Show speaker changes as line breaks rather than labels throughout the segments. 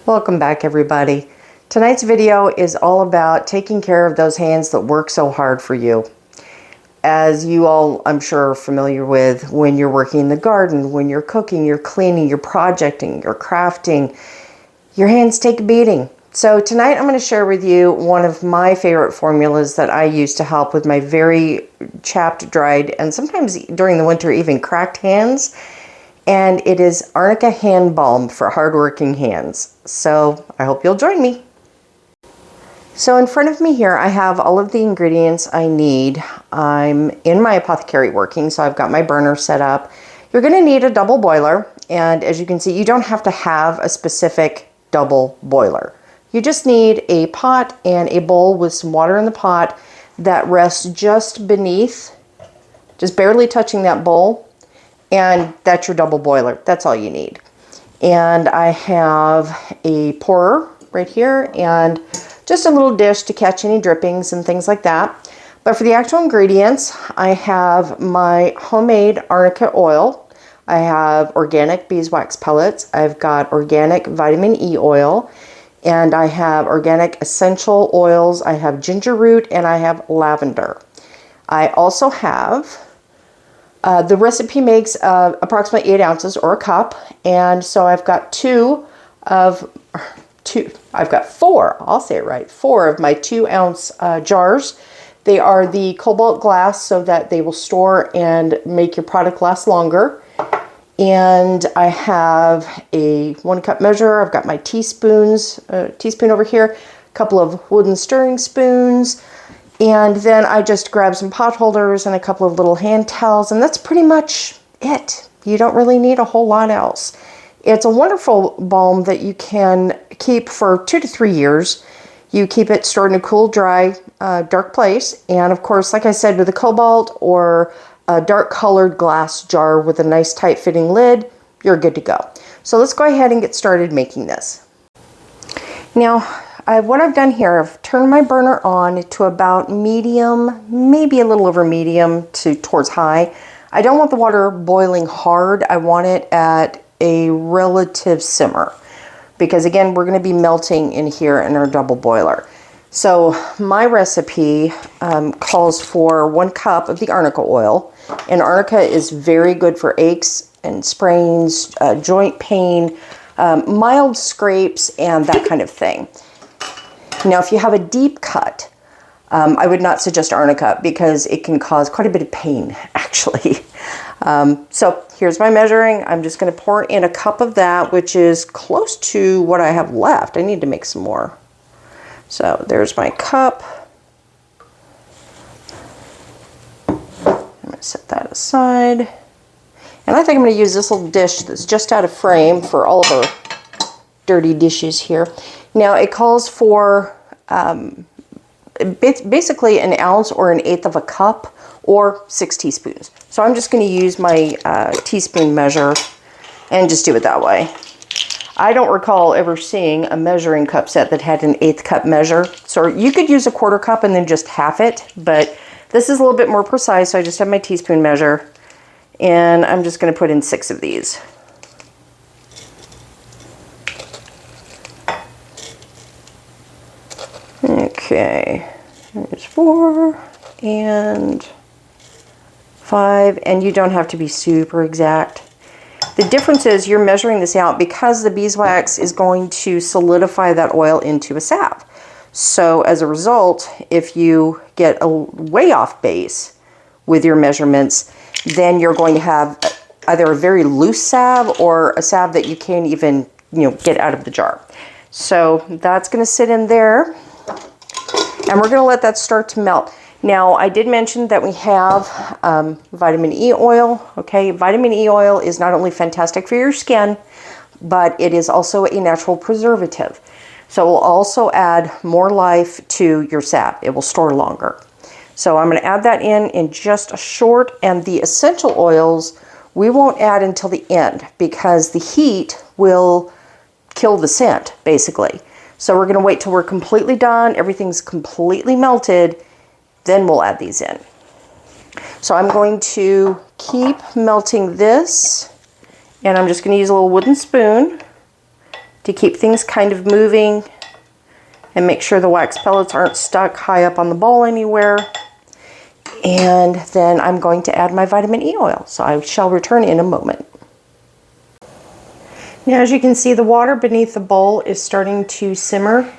Welcome back, everybody. Tonight's video is all about taking care of those hands that work so hard for you. As you all, I'm sure, are familiar with, when you're working in the garden, when you're cooking, you're cleaning, you're projecting, you're crafting, your hands take a beating. So tonight I'm going to share with you one of my favorite formulas that I use to help with my very chapped, dried, and sometimes during the winter even cracked hands. And it is Arnica Hand Balm for hardworking hands. So I hope you'll join me. So in front of me here, I have all of the ingredients I need. I'm in my Apothecary working, so I've got my burner set up. You're going to need a double boiler. And as you can see, you don't have to have a specific double boiler. You just need a pot and a bowl with some water in the pot that rests just beneath, just barely touching that bowl. And that's your double boiler. That's all you need. And I have a pourer right here and just a little dish to catch any drippings and things like that. But for the actual ingredients, I have my homemade arnica oil. I have organic beeswax pellets. I've got organic vitamin E oil. And I have organic essential oils. I have ginger root and I have lavender. I also have the recipe makes approximately 8 ounces or a cup, and so I've got four of my 2 ounce jars. They are the cobalt glass so that they will store and make your product last longer. And I have a 1 cup measure. I've got my teaspoons, teaspoon over here, a couple of wooden stirring spoons. And then I just grab some pot holders and a couple of little hand towels, and that's pretty much it. You don't really need a whole lot else. It's a wonderful balm that you can keep for 2 to 3 years. You keep it stored in a cool, dry, dark place. And of course, like I said, with a cobalt or a dark colored glass jar with a nice tight fitting lid, you're good to go. So let's go ahead and get started making this. Now, what I've done here, I've turned my burner on to about medium, maybe a little over medium towards high. I don't want the water boiling hard. I want it at a relative simmer because again, we're going to be melting in here in our double boiler. So my recipe calls for 1 cup of the arnica oil, and arnica is very good for aches and sprains, joint pain, mild scrapes, and that kind of thing. Now, if you have a deep cut, I would not suggest arnica because it can cause quite a bit of pain, actually. So here's my measuring. I'm just going to pour in a cup of that, which is close to what I have left. I need to make some more. So there's my cup. I'm going to set that aside. And I think I'm going to use this little dish that's just out of frame for all of our dirty dishes here. Now it calls for basically 1 ounce or 1/8 of a cup or 6 teaspoons. So I'm just going to use my teaspoon measure and just do it that way. I don't recall ever seeing a measuring cup set that had an 1/8 cup measure. So you could use a 1/4 cup and then just half it, but this is a little bit more precise. So I just have my teaspoon measure and I'm just going to put in 6 of these. Okay, there's 4 and 5, and you don't have to be super exact. The difference is you're measuring this out because the beeswax is going to solidify that oil into a salve. So as a result, if you get a way off base with your measurements, then you're going to have either a very loose salve or a salve that you can't even, get out of the jar. So that's going to sit in there. And we're going to let that start to melt. Now, I did mention that we have vitamin E oil. Okay, vitamin E oil is not only fantastic for your skin, but it is also a natural preservative. So it will also add more life to your sap. It will store longer. So I'm going to add that in just a short, and the essential oils we won't add until the end because the heat will kill the scent, basically. So we're going to wait till we're completely done, everything's completely melted, then we'll add these in. So I'm going to keep melting this, and I'm just going to use a little wooden spoon to keep things kind of moving and make sure the wax pellets aren't stuck high up on the bowl anywhere. And then I'm going to add my vitamin E oil. So I shall return in a moment. Now, as you can see, the water beneath the bowl is starting to simmer,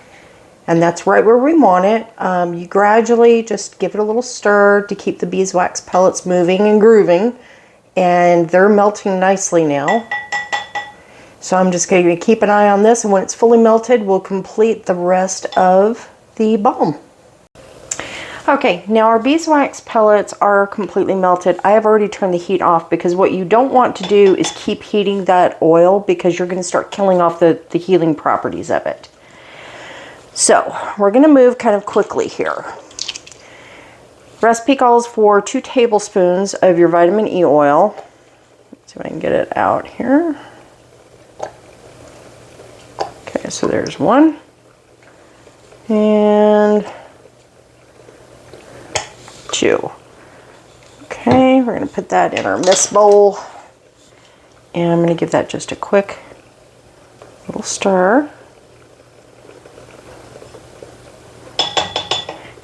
and that's right where we want it. You gradually just give it a little stir to keep the beeswax pellets moving and grooving, and they're melting nicely now. So I'm just going to keep an eye on this, and when it's fully melted, we'll complete the rest of the balm. Okay, now our beeswax pellets are completely melted. I have already turned the heat off because what you don't want to do is keep heating that oil because you're going to start killing off the healing properties of it. So we're going to move kind of quickly here. Recipe calls for 2 tablespoons of your vitamin E oil. Let's see if I can get it out here. Okay, so there's 1. And 2. Okay, we're going to put that in our mist bowl. And I'm going to give that just a quick little stir.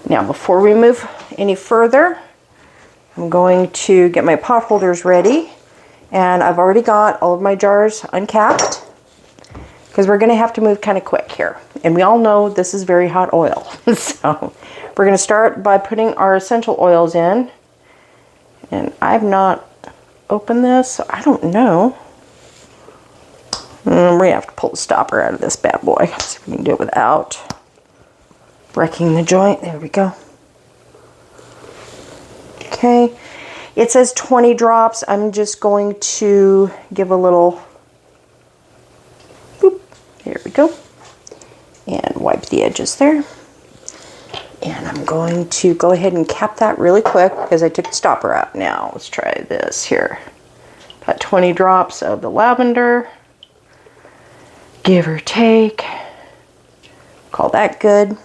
Now, before we move any further, I'm going to get my pot holders ready. And I've already got all of my jars uncapped because we're going to have to move kind of quick here. And we all know this is very hot oil. So we're going to start by putting our essential oils in. And I've not opened this, so I don't know. We're going to have to pull the stopper out of this bad boy. See if we can do it without wrecking the joint. There we go. Okay. It says 20 drops. I'm just going to give a little boop. There we go. And wipe the edges there. And I'm going to go ahead and cap that really quick because I took the stopper out. Now let's try this here. About 20 drops of the lavender, give or take. Call that good.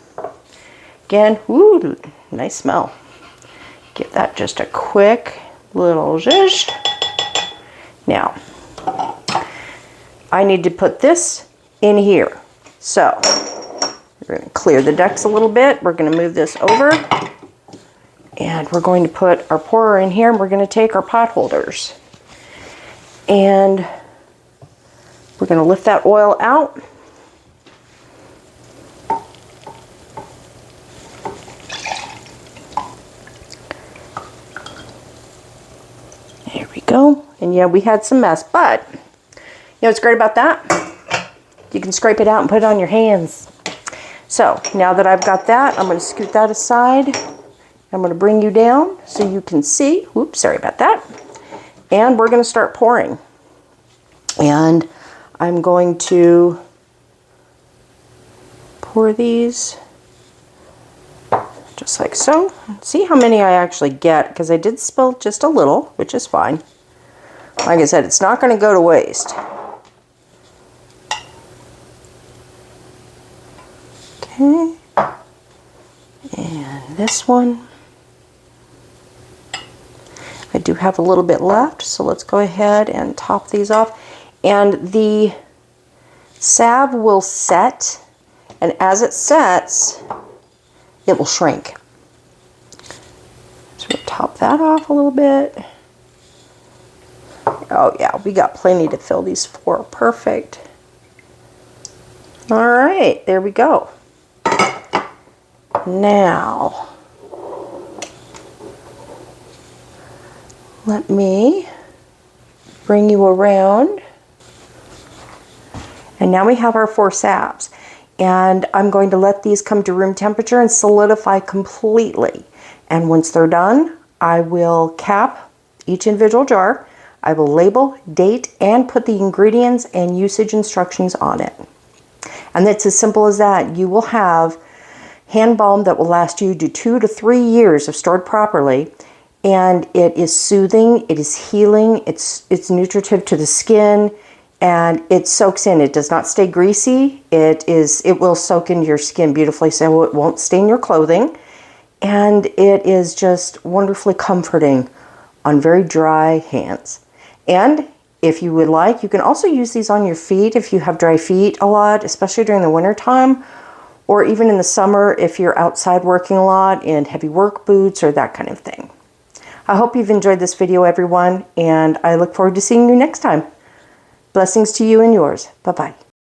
Again, ooh, nice smell. Give that just a quick little zhuzh. Now, I need to put this in here. So we're going to clear the decks a little bit. We're going to move this over. And we're going to put our pourer in here. And we're going to take our pot holders. And we're going to lift that oil out. There we go. And yeah, we had some mess. But, you know what's great about that? You can scrape it out and put it on your hands. So now that I've got that, I'm going to scoot that aside. I'm going to bring you down so you can see. Whoops, sorry about that. And we're going to start pouring. And I'm going to pour these just like so. See how many I actually get because I did spill just a little, which is fine. Like I said, it's not going to go to waste. Okay, and this one, I do have a little bit left, so let's go ahead and top these off. And the salve will set, and as it sets, it will shrink. So we'll top that off a little bit. Oh yeah, we got plenty to fill these for. Perfect. All right, there we go. Now, let me bring you around. And now we have our 4 salves. And I'm going to let these come to room temperature and solidify completely. And once they're done, I will cap each individual jar. I will label, date, and put the ingredients and usage instructions on it. And it's as simple as that. You will have hand balm that will last you 2 to 3 years if stored properly, and it is soothing, it is healing, it's nutritive to the skin, and it soaks in. It does not stay greasy. It will soak into your skin beautifully, so it won't stain your clothing, and it is just wonderfully comforting on very dry hands. And if you would like. You can also use these on your feet if you have dry feet a lot, especially during the winter time, or even in the summer if you're outside working a lot in heavy work boots or that kind of thing. I hope you've enjoyed this video, everyone, and I look forward to seeing you next time. Blessings to you and yours. Bye-bye.